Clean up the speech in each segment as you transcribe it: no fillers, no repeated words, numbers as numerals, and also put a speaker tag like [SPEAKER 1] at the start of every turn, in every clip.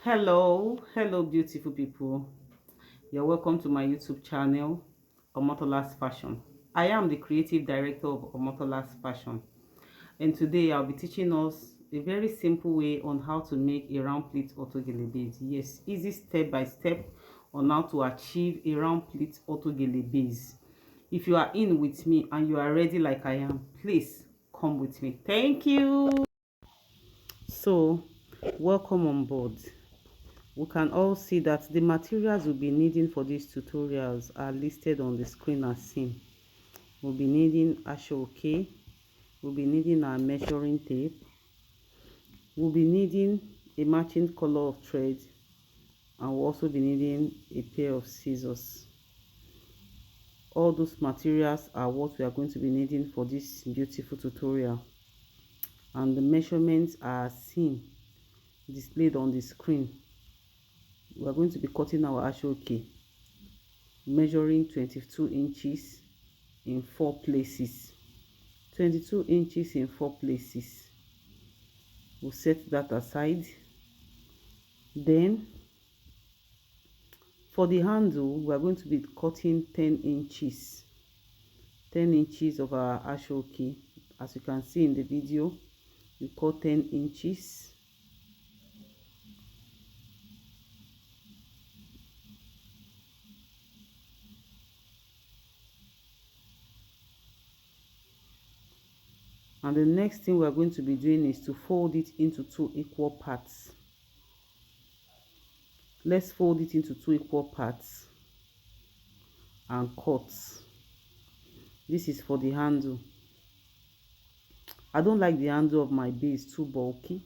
[SPEAKER 1] Hello, beautiful people. You're welcome to my YouTube channel, Omotola's Fashion. I am the creative director of Omotola's Fashion, and today I'll be teaching us a very simple way on how to make a round pleat autogele base. Yes, easy step by step on how to achieve a round pleat autogele base. If you are in with me and you are ready like I am, please come with me. Thank you. So, welcome on board. We can all see that the materials we'll be needing for these tutorials are listed on the screen as seen. We'll be needing ashoke, we'll be needing our measuring tape, we'll be needing a matching color of thread, and we'll also be needing a pair of scissors. All those materials are what we are going to be needing for this beautiful tutorial, and the measurements are seen displayed on the screen. We are going to be cutting our ashoke, measuring 22 inches in 4 places. 22 inches in 4 places. We'll set that aside. Then for the handle, we are going to be cutting 10 inches. 10 inches of our ashoke. As you can see in the video, we cut 10 inches. And the next thing we are going to be doing is to fold it into 2 equal parts. Let's fold it into 2 equal parts and cut. This is for the handle. I don't like the handle of my base too bulky.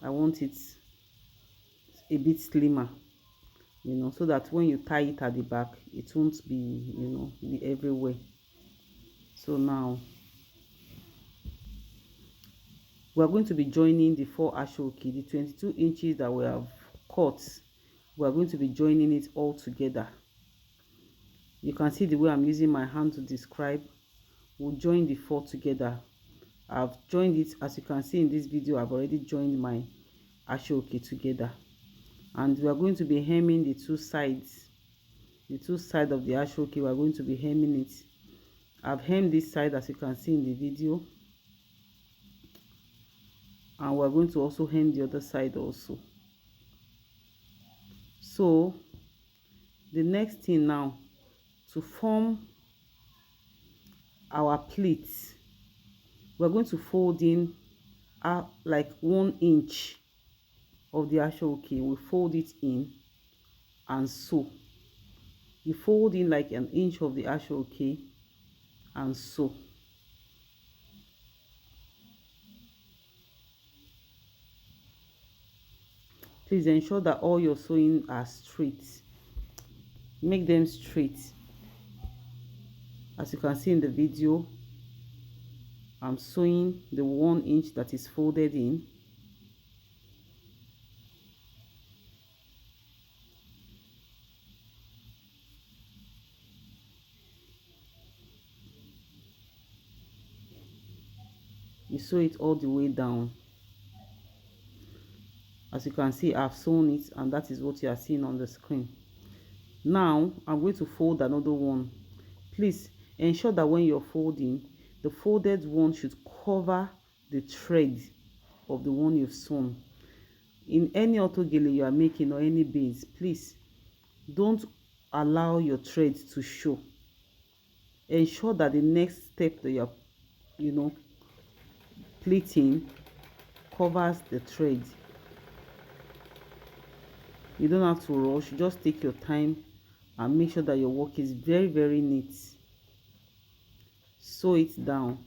[SPEAKER 1] I want it a bit slimmer, so that when you tie it at the back, it won't be, be everywhere. So now we are going to be joining the 4 ashoke, the 22 inches that we have cut. We are going to be joining it all together. You can see the way I'm using my hand to describe. We'll join the 4 together. I've joined it, as you can see in this video. I've already joined my ashoke together, and we are going to be hemming the 2 sides. The 2 sides of the ashoke, we are going to be hemming it. I've hemmed this side, as you can see in the video, and we're going to also hem the other side also. So the next thing now, to form our pleats, we're going to fold in like 1 inch of the ashoke. We fold it in and sew. You fold in like 1 inch of the ashoke and sew. Please ensure that all your sewing are straight. Make them straight. As you can see in the video, I'm sewing the 1 inch that is folded in. You sew it all the way down. As you can see, I've sewn it, and that is what you are seeing on the screen. Now I'm going to fold another one. Please ensure that when you're folding, the folded one should cover the thread of the one you've sewn. In any autogele you are making or any base, please don't allow your thread to show. Ensure that the next step that you're pleating covers the thread. You don't have to rush. Just take your time and make sure that your work is very, very neat. Sew it down.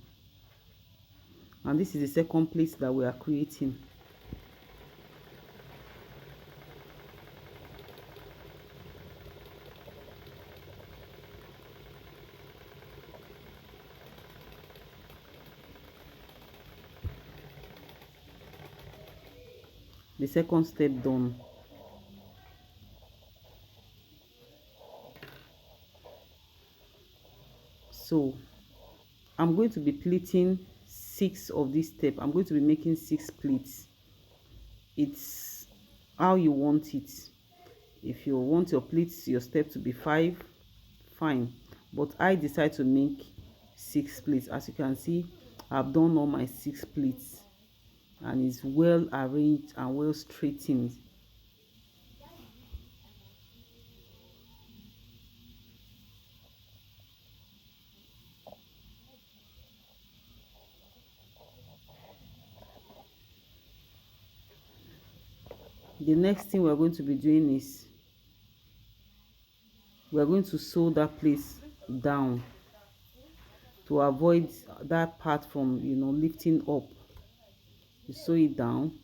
[SPEAKER 1] And this is the second pleat that we are creating. The second step done. So I'm going to be pleating 6 of this step. I'm going to be making 6 pleats. how you want it. If you want your pleats, your step to be 5, fine, but I decide to make 6 pleats. As you can see, I've done all my 6 pleats, and it's well arranged and well straightened. The next thing we're going to be doing is we're going to sew that place down to avoid that part from, you know, lifting up. You sew it down.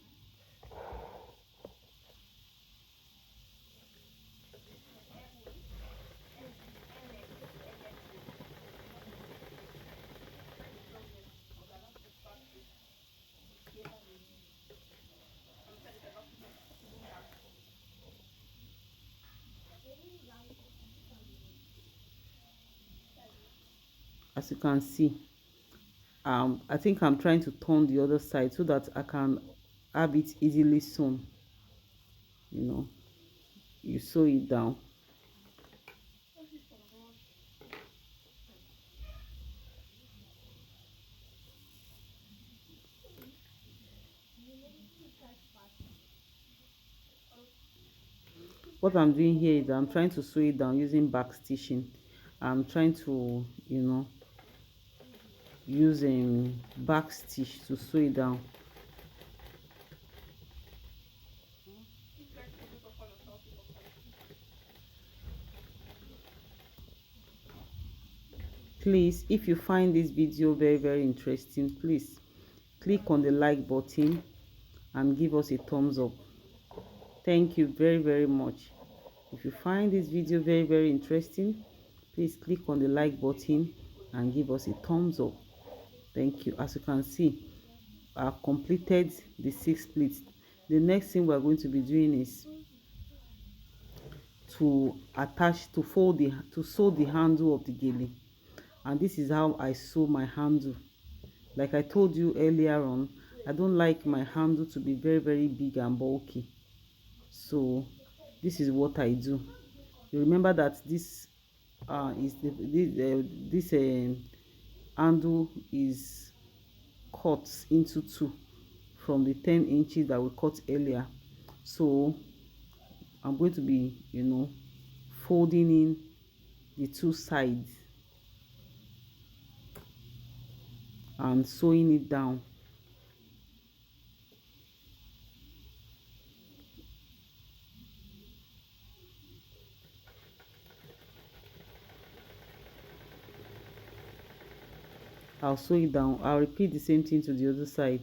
[SPEAKER 1] As you can see, I think I'm trying to turn the other side so that I can have it easily sewn. You know, you sew it down. What I'm doing here is I'm trying to sew it down using back stitching. I'm trying to, you know, use back stitch to sew it down. Please, if you find this video very interesting, please click on the like button and give us a thumbs up. Thank you very much. If you find this video very interesting, please click on the like button and give us a thumbs up. Thank you. As you can see, I've completed the 6 pleats. The next thing we're going to be doing is to attach, to sew the handle of the gele. And this is how I sew my handle. Like I told you earlier on, I don't like my handle to be very big and bulky. So this is what I do. You remember that this is this handle is cut into 2 from the 10 inches that we cut earlier. So I'm going to be, you know, folding in the 2 sides and sewing it down. I'll sew it down. I'll repeat the same thing to the other side.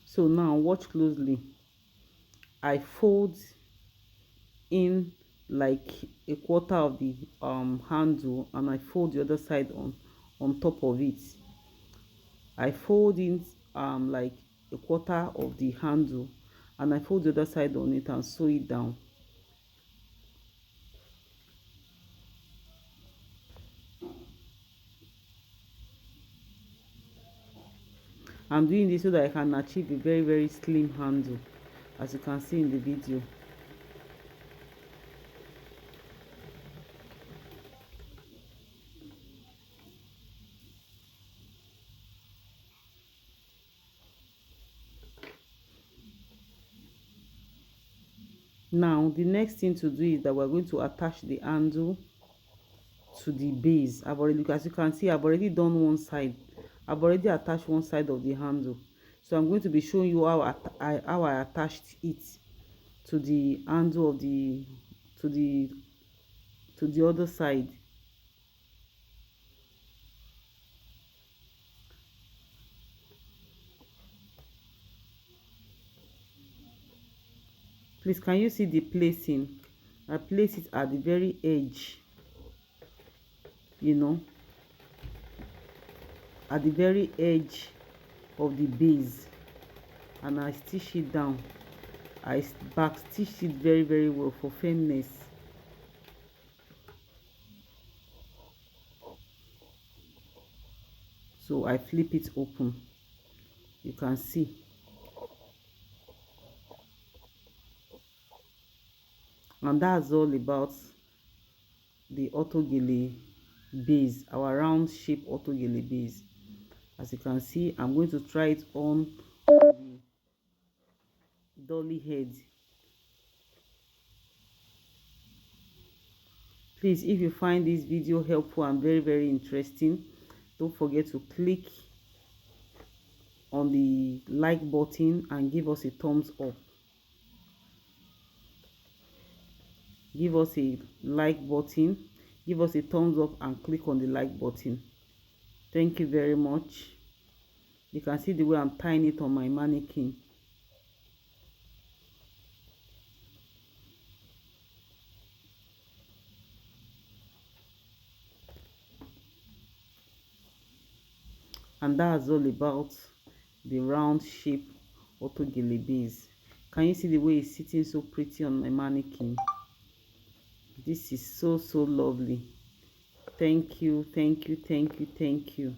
[SPEAKER 1] So now watch closely. I fold in like a quarter of the handle, and I fold the other side on top of it. I fold in like a quarter of the handle, and I fold the other side on it and sew it down. I'm doing this so that I can achieve a very slim handle, as you can see in the video. Now the next thing to do is that we're going to attach the handle to the base. As you can see, I've already done one side. I've already attached one side of the handle. So I'm going to be showing you how I attached it to the handle of the to the other side. Please, can you see the placing? I place it at the very edge, you know, at the very edge of the base, and I stitch it down. I back stitched it very, very well for firmness. So I flip it open. You can see. And that's all about the auto gele base, our round shape auto gele base. As you can see, I'm going to try it on the dolly head. Please, if you find this video helpful and very, very interesting, don't forget to click on the like button and give us a thumbs up. Give us a like button, give us a thumbs up and click on the like button. Thank you very much. You can see the way I'm tying it on my mannequin. And that's all about the round shape auto gele base. Can you see the way it's sitting so pretty on my mannequin? This is so, so lovely. Thank you, thank you, thank you, thank you.